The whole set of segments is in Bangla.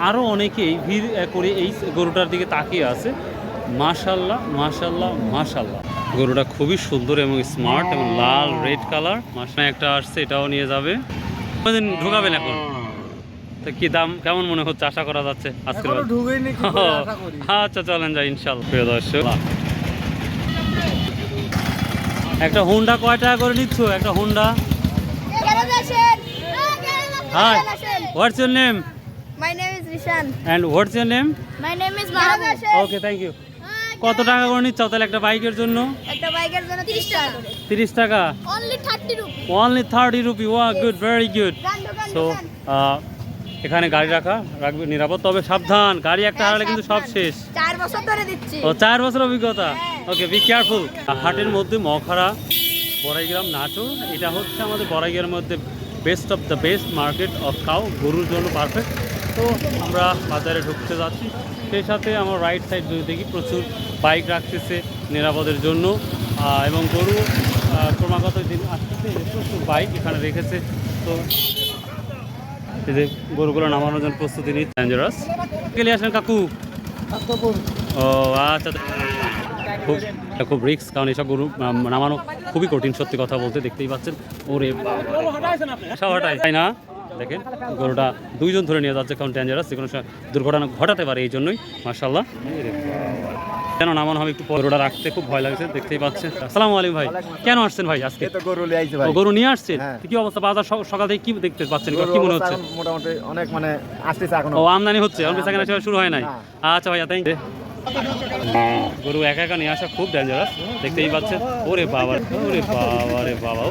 আরও অনেকেই ভিড় করে এই গরুটার দিকে তাকিয়ে আছে। মাশাল্লাহ মাশাল্লাহ মাশাল্লাহ, গরুটা খুবই সুন্দর এবং স্মার্ট এবং লাল রেড কালার। মাসে একটা আসছে, এটাও নিয়ে যাবে। ঢোকাবেন এখন? তো কি দাম কেমন মনে হচ্ছে, আশা করা যাচ্ছে আজকে? আচ্ছা চলেন যাই ইনশাল্লাহ। প্রিয় দর্শক, একটা হোন্ডা কয় টাকা করে নিচ্ছ? একটা Honda. Hi, what's your name? My name is Rishan. And what's your name? My name is Mahabub. Okay, thank you. কত টাকা করে নিচ্ছ তাহলে একটা বাইকের জন্য? একটা বাইকের জন্য 30 টাকা। 30 টাকা? Only 30 rupees. Only 30 rupee. Wow, good, very good. So, এখানে গাড়ি রাখবে নিরাপদ, তবে সাবধান, গাড়ি একটা হারালে কিন্তু সব শেষ। 4 বছর ধরে দিচ্ছি। ও 4 বছর অভিজ্ঞতা। ওকে, বি কেয়ারফুল। হাটের মধ্যে মখারা, বড়াইগ্রাম, নাটোর, এটা হচ্ছে আমাদের বড়াইগ্রামের মধ্যে best of the best market of cow, গরুর জন্য পারফেক্ট। তো আমরা বাজারে ঢুকতে যাচ্ছি, সেই সাথে আমার রাইট সাইড যদি দেখি প্রচুর বাইক রাখতেছে নিরাপদের জন্য, এবং গরু ক্রমাগত দিন আসতেছে, প্রচুর বাইক এখানে রেখেছে। তো এই যে গরুগুলো নামানোর জন্য প্রস্তুতি নিচ্ছে। ডেঞ্জারাস গেলে আসেন কাকু? ও আচ্ছা, খুব রিস্ক, কারণ এসব গরু নামানো খুবই কঠিন, সত্যি কথা বলতে। দেখতেই পাচ্ছেন, ওরে সব হটাই, তাই না? দেখেন গরুটা 2 জন ধরে নিয়ে যাচ্ছে, কারণ ডেঞ্জারাস, যে কোনো দুর্ঘটনা ঘটাতে পারে, এই জন্যই। মাশাআল্লাহ, কেন নামানো হবে একটু, গরুটা রাখতে খুব ভয় লাগছে, দেখতেই পাচ্ছেন। আসসালামু আলাইকুম ভাই, কেন আসছেন ভাই আজকে? গরু নিয়ে আসছেন? কি অবস্থা বাজার সকাল থেকে কি দেখতে পাচ্ছেন, কি মনে হচ্ছে? মোটামুটি অনেক মানে আসতেছে এখন। ও আমদানি হচ্ছে, এখন বেচাকেনা শুরু হয় নাই? আচ্ছা ভাইয়া, থ্যাংক ইউ। গরু একা একা নিয়ে আসা খুব ডেঞ্জারাস, দেখতেই পাচ্ছেন। ওরে বাবা, ওরে বাবা রে বাবা,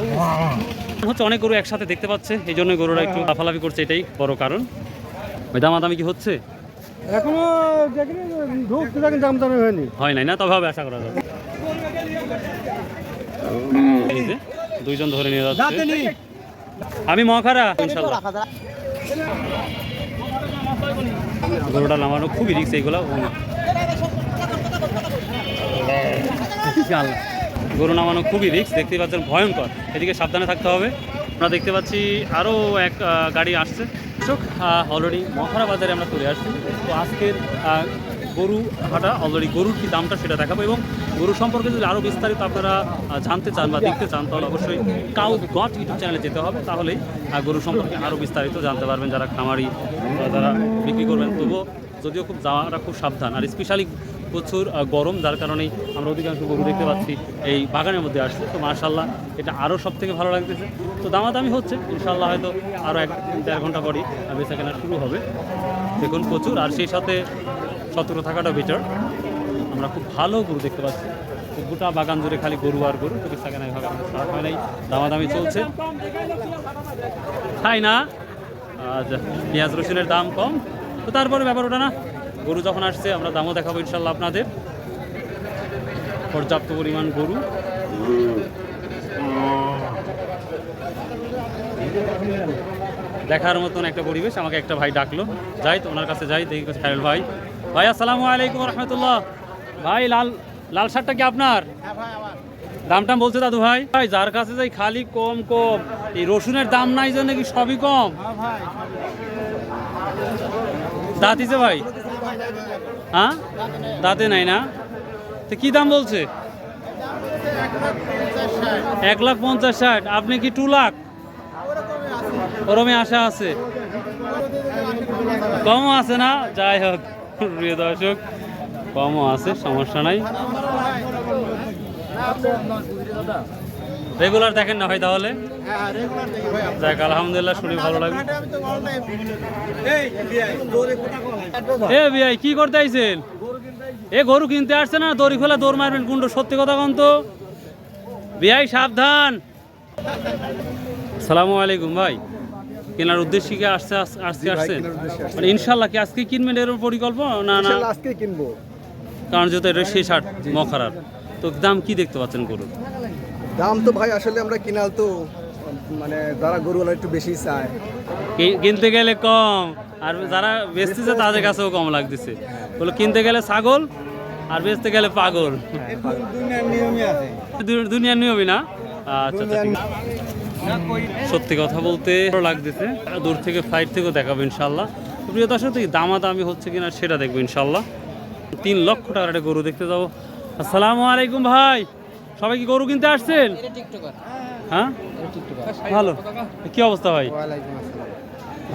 হচ্ছে অনেক গরু একসাথে দেখতে পাচ্ছে, এই জন্য গরুরা একটু লাফালাফি করছে, এটাই বড় কারণ। ওই দামাদামি কি হচ্ছে? এখনো ঢুকতে থাকেন, দামদামি হয়নি, হয় নাই না, তবে হবে, আশা করা যাবে। 2 জন ধরে নিয়ে যাচ্ছে। আমি মখারা ইনশাআল্লাহ। গরুটা নামানো খুবই রিস্ক, এইগুলো গরু নামানো খুবই রিস্ক, দেখতেই পাচ্ছেন, ভয়ঙ্কর, এদিকে সাবধানে থাকতে হবে। আমরা দেখতে পাচ্ছি আরও এক গাড়ি আসছে। অলরেডি মখারা বাজারে আমরা চলে আসছি। তো আজকের গরু হাটা, অলরেডি গরুর কি দামটা সেটা দেখাবো, এবং গরু সম্পর্কে যদি আরও বিস্তারিত আপনারা জানতে চান বা দেখতে চান, তাহলে অবশ্যই কাউ গট ইউটিউব চ্যানেলে যেতে হবে, তাহলেই গরু সম্পর্কে আরও বিস্তারিত জানতে পারবেন, যারা খামারি, যারা বিক্রি করবেন। তবুও যদিও খুব যাওয়াটা খুব সাবধান, আর স্পেশালি প্রচুর গরম, যার কারণেই আমরা অধিকাংশ গরু দেখতে পাচ্ছি এই বাগানের মধ্যে আসছে। তো মাশাআল্লাহ, এটা আরও সব থেকে ভালো লাগতেছে। তো দামাদামি হচ্ছে, ইনশাআল্লাহ হয়তো আরও 1-1.5 ঘন্টা পরই বেচাকেনা শুরু হবে। দেখুন প্রচুর, আর সেই সাথে সতর্ক থাকাটা বেটার। আমরা খুব ভালো গরু দেখতে পাচ্ছি, গোটা বাগান জুড়ে খালি গরু আর গরু। তো বেচাকেনা এভাবে খারাপ হয় নাই, দামাদামি চলছে, তাই না? আচ্ছা, পেঁয়াজ রসুনের দাম কম, তো তারপরে ব্যাপার ওটা না। গরু যখন আসছে আমরা দামও দেখাবো ইনশাল্লাহ আপনাদের। পর্যাপ্ত পরিমাণ গরু, দেখার মতন একটা পরিবেশ। আমাকে একটা ভাই ডাকলো, যাই তো ওনার কাছে যাই, দেখি খায়রুল ভাই। ভাই আসসালামু আলাইকুম রহমতুল্লাহ। ভাই লাল শার্টটা কি আপনার? দামটা বলছে দাদু ভাই। ভাই যার কাছে যাই খালি কম কম, এই রসুনের দাম নাই জন্য কি সবই কম? দাঁতিছে ভাই? হ্যাঁ, দাঁতে নাই না? তো কি দাম বলছে? 1,50,000-60,000। আপনি কি 2 লাখ? ওরমে আশা আছে, কমও আছে না? যাই হোক প্রিয় দর্শক, কমও আছে, সমস্যা নাই। রেগুলার দেখেন না ভাই তাহলে? যাক আলহামদুলিল্লাহ, শুনে ভালো লাগবে। এ ভাই কি করতে আইছেন? এ গরু কিনতে আসছে না, দড়ি খোলা দৌড় মারবেন কুন্ড, সত্যি কথা কন তো ভাই, সাবধান। আসসালামু আলাইকুম ভাই, কেনার উদ্দেশ্যে কি আসছেন? মানে ইনশাল্লাহ কি আজকে কিনবেন এর পরিকল্পনা? না আজকে কিনবো, কারণ যেহেতু এটা শেষ হাট মখারার। তো দাম কি দেখতে পাচ্ছেন গরুর? দাম তো ভাই আসলে আমরা কিনাল তো, মানে যারা গরুওয়ালা একটু বেশি চায়, কিনতে গেলে কম, আর যারা বেচতেছে তাদের কাছেও কম লাগতেছে। বলো কিনতে গেলে ছাগল আর বেচতে গেলে পাগল, দুনিয়ার নিয়মই না? আচ্ছা আচ্ছা, সত্যি কথা বলতে ভালো লাগতেছে। দূর থেকে ফ্লাইট থেকেও দেখাবো ইনশাল্লাহ। তো প্রিয় দর্শক দেখি দামাদামি হচ্ছে কিনা সেটা দেখবো ইনশাল্লাহ। 3 লক্ষ টাকার একটা গরু দেখতে যাবো। আসসালামু আলাইকুম ভাই, সবাই কি গরু কিনতে আসছেন? হ্যাঁ ভালো, কি অবস্থা ভাই?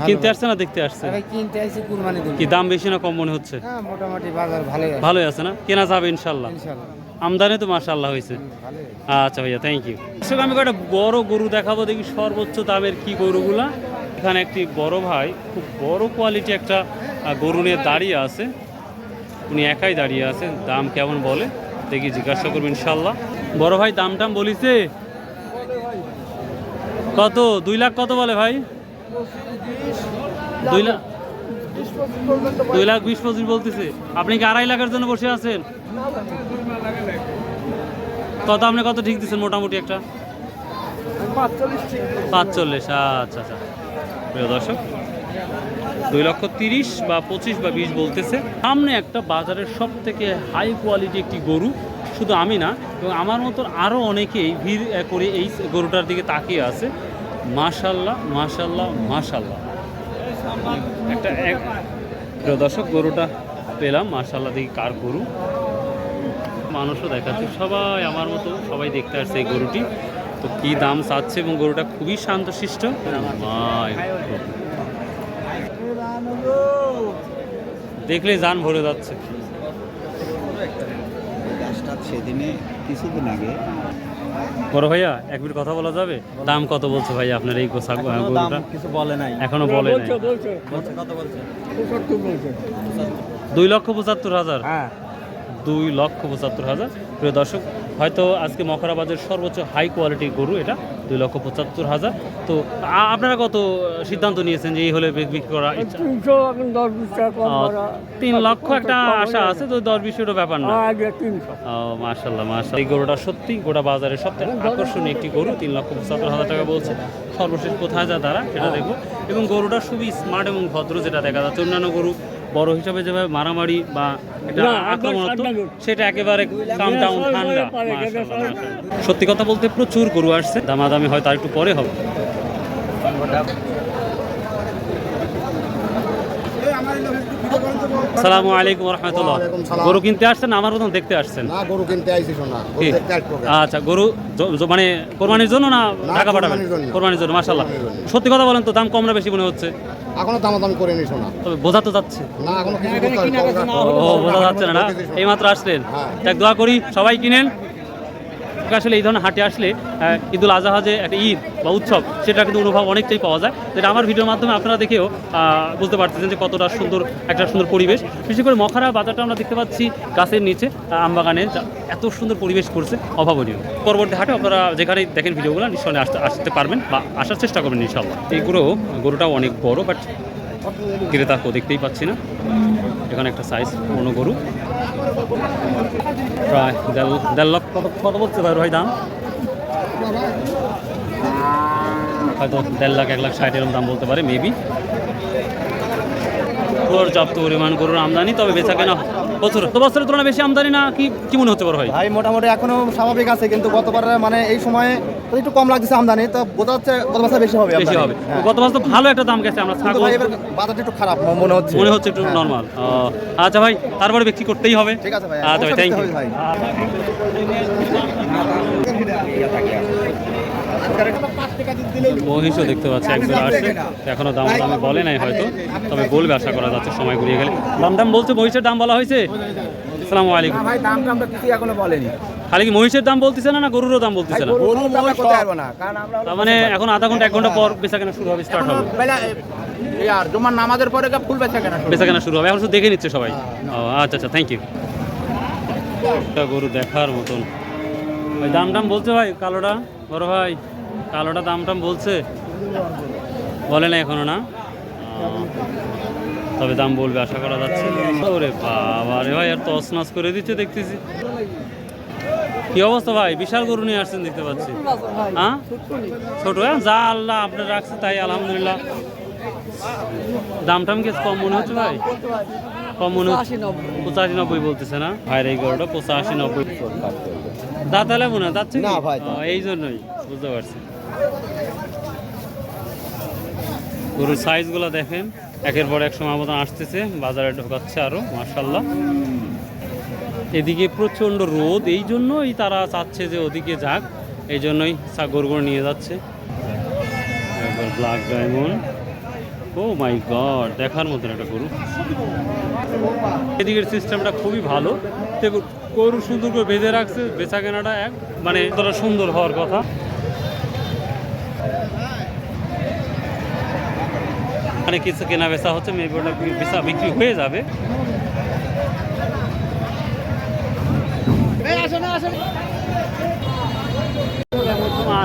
কিনতে আসছে না দেখতে আসছে? কিনতে আসছি কুরবানি দিন। কি দাম বেশি না কম মনে হচ্ছে? হ্যাঁ মোটামুটি বাজার ভালোই আছে। ভালোই আছে না, কেনা যাবে ইনশাল্লাহ। ইনশাআল্লাহ আমদানি তো মাশাআল্লাহ হয়েছে। ভালোই। আচ্ছা ভাইয়া, থ্যাংক ইউ। দর্শক আমি কয়েকটা বড় গরু দেখাবো, দেখি সর্বোচ্চ দামের কি গরুগুলা। এখানে একটি বড় ভাই খুব বড় কোয়ালিটি একটা গরু নিয়ে দাঁড়িয়ে আছে, উনি একাই দাঁড়িয়ে আছেন। দাম কেমন বলে দেখি, জিজ্ঞাসা করবো ইনশাল্লাহ। বড় ভাই দাম টাম বলিছে কত? 2 লাখ কত বলে ভাই? 2 লাখ 2,20,25 বলতেছে। আপনি কি 2.5 লাখের জন্য বসে আছেন? কত আপনি কত ঠিক দিচ্ছেন মোটামুটি একটা? 45। আচ্ছা আচ্ছা প্রিয় দর্শক, 2,30,000 বা 25 বা 20 বলতেছে। সামনে একটা বাজারের সব থেকে হাই কোয়ালিটি একটি গরু, শুধু আমি না এবং আমার মতন আরও অনেকেই ভিড় করে এই গরুটার দিকে তাকিয়ে আছে। মাশাল্লাহ মাশাল্লাহ মাশাল্লাহ। প্রিয় দর্শক গরুটা পেলাম, মাশাল্লাহ। দেখি কার গরু, মানুষও দেখাচ্ছে, সবাই আমার মতো সবাই দেখতে আসছে এই গরুটি। তো কি দাম চাচ্ছে এবং গরুটা খুবই শান্তশিষ্ট। দেখলে জান ভরে যাচ্ছে। সেদিনে কিছুদিন আগে বড় ভাইয়া এক মিনিট কথা বলা যাবে? দাম কত বলছে ভাইয়া আপনার এই গরুটা? কিছু বলে নাই। এখনো বলে নাই। কত বলছে? 2,75,000। হ্যাঁ 2,75,000। প্রিয় দর্শক, হয়তো আজকে মখরা বাজারের সর্বোচ্চ হাই কোয়ালিটির গরু এটা, 2,75,000। তো আপনারা কত সিদ্ধান্ত নিয়েছেন যে এই হলে বিক্রি করা ইচ্ছা? 3 লক্ষ একটা আশা আছে, তো 10-20 ব্যাপার না। ও মাশাল্লাহ মাশাল্লাহ। এই গরুটা সত্যি গোটা বাজারের সবথেকে আকর্ষণীয় একটি গরু। 3,75,000 টাকা বলছে। সর্বশেষ কোথায় যা দাঁড়া সেটা দেখবো। এবং গরুটা খুবই স্মার্ট এবং ভদ্র, যেটা দেখা যাচ্ছে। অন্যান্য গরু বড় হিসাবে যেভাবে মারামারি বা এটা আক্রমণাত্মক, সেটা একেবারে কাম ডাউন, ঠান্ডা। মাশাআল্লাহ মাশাআল্লাহ। সত্যি কথা বলতে প্রচুর গরু আসছে, দামাদামি হয়তো আর একটু পরে হবে। আসসালামু আলাইকুম রহমতুল্লাহ। গরু কিনতে আসছেন আমার মতন দেখতে আসছেন? না, গরু কিনতে আইছি শোনা। কি? আচ্ছা, গরু মানে কোরবানির জন্য না টাকা পাঠাবেন? কোরবানির জন্য। কোরবানির জন্য, মাশাআল্লাহ। সত্যি কথা বলেন তো, দাম কম না বেশি মনে হচ্ছে? এখনো দামাদামি করে নি শোনা। তবে বোঝা তো যাচ্ছে। না, এখনো কিছু করতে হবে। ও বোঝা যাচ্ছে না, না? এইমাত্র আসলেন, দেখ দোয়া করি সবাই কিনেন। আসলে এই ধরনের হাটে আসলে ঈদুল আজহা যে একটা ঈদ বা উৎসব, সেটা কিন্তু অনুভব অনেকটাই পাওয়া যায়, যেটা আমার ভিডিওর মাধ্যমে আপনারা দেখেও বুঝতে পারতেছেন যে কতটা সুন্দর একটা সুন্দর পরিবেশ। বিশেষ করে মখরা বাজারটা আমরা দেখতে পাচ্ছি গাছের নিচে, আমবাগানে এত সুন্দর পরিবেশ করছে, অভাবনীয়। পরবর্তী হাটে আপনারা যেখানে দেখেন ভিডিওগুলো নিশ্চয়ই আসতে পারবেন বা আসার চেষ্টা করবেন ইনশাআল্লাহ। গরুটাও অনেক বড়, বাট ক্রেতাকেও দেখতেই পাচ্ছি না। এখানে একটা সাইজ পূর্ণ গরু, প্রায় 1.5 লক্ষ। কত বলছে ভাই দাম? হয়তো 1.5 লাখ 1,60,000 এরকম দাম বলতে পারে মেবি। পর্যাপ্ত পরিমাণ গরুর আমদানি, তবে বেচা কেনা বছরের তুলনায় বেশি আমদানি না, কি মনে হচ্ছে বড় ভাই? ভাই মোটামুটি এখনো স্বাভাবিক আছে, কিন্তু গতবার মানে এই সময় একটু কম লাগছে আমদানি, তো বোঝা যাচ্ছে গত বছর বেশি হবে। বেশি হবে। গত বছর তো ভালো একটা দাম গেছে। আমরা ছাগল বাজারটা একটু খারাপ মনে হচ্ছে একটু নর্মাল। আচ্ছা ভাই, তারপরে বিক্রি করতেই হবে। ঠিক আছে ভাই। আচ্ছা ভাই, থ্যাংক ইউ। মহিষও দেখতে পাচ্ছি একজন আসছে, এখনো দাম বলে নাই হয়তো, তবে বলবে আশা করা যাচ্ছে সময় ঘুরিয়ে গেলে। দাম বলছে, মহিষের দাম বলা হয়েছে? আসসালামু আলাইকুম ভাই দাম আমরা কিছু এখনো বলেনি। খালি কি মহিষের দাম বলতেছে না, না গরুরও দাম বলতেছে না? তার মানে এখন আধা ঘন্টা 1 ঘন্টা পর বেচা কেনা শুরু হবে, স্টার্ট হবে। জুমার নামাজের পরে ফুল বেচা কেনা শুরু হবে, এখন শুধু দেখে নিচ্ছে সবাই। ও আচ্ছা আচ্ছা, থ্যাংক ইউ। গরু দেখার মতন। ভাই দাম বলছে ভাই? কালোটা বড় ভাই, কালোটা দাম বলছে? বলে না এখনো, না? তবে দাম বলবে আশা করা যাচ্ছে। ওরে বাবা রে ভাই, আর তো অসনাস করে দিচ্ছে দেখতেছি। কি অবস্থা ভাই? বিশাল গরু নিয়ে আসছেন দেখতে পাচ্ছি। হ্যাঁ ছোট, যা আল্লাহ আপনার রাখছে তাই আলহামদুলিল্লাহ। দাম কি কম মনে হচ্ছে ভাই? কম মনে হচ্ছে? 85-90 বলতেছে না ভাইয়ের এই গরুটা? 85-90 দাঁত এলে মনে হয়? যাচ্ছে না ভাই, এই জন্যই বুঝতে পারছি। গরুর সাইজগুলো দেখেন। একের পর এক সময় মতন আসতেছে, বাজারে ঢোকাচ্ছে আরও, মার্শাল্লাহ। এদিকে প্রচণ্ড রোদ, এই জন্যই তারা চাচ্ছে যে ওদিকে যাক, এই জন্যই গরুগুলো নিয়ে যাচ্ছে। একবার ব্ল্যাক ডায়মন্ড, ও মাই গড, দেখার মতন একটা গরু। এদিকের সিস্টেমটা খুবই ভালো, দেখুন গরু সুন্দর করে বেঁধে রাখছে, বেচা কেনাটা এক মানে তোরা সুন্দর হওয়ার কথা। মানে কিছু কেনা বেচা হচ্ছে, মেবি ওটা বেচা বিক্রি হয়ে যাবে।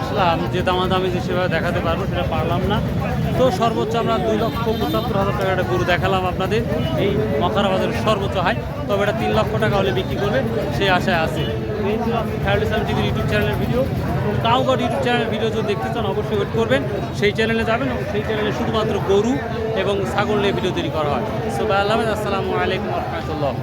আসলাম যে দামাদামি যে সেভাবে দেখাতে পারবো সেটা পারলাম না। তো সর্বোচ্চ আমরা 2,75,000 টাকা একটা গরু দেখালাম আপনাদের, এই মখারা বাজারের সর্বোচ্চ হাই। তবে এটা 3 লক্ষ টাকা হলে বিক্রি করবে সেই আশায় আছে। এই ছিল আপনি খায়রুল ইসলাম টিভির ইউটিউব চ্যানেলের ভিডিও। এবং কাউগড ইউটিউব চ্যানেলের ভিডিও যদি দেখতে চান অবশ্যই ওয়েট করবেন, সেই চ্যানেলে যাবেন এবং সেই চ্যানেলে শুধুমাত্র গরু এবং ছাগল নিয়ে ভিডিও তৈরি করা হয়। সো বাই আল্লাহ, আসসালামু আলাইকুম ওয়া রাহমাতুল্লাহ।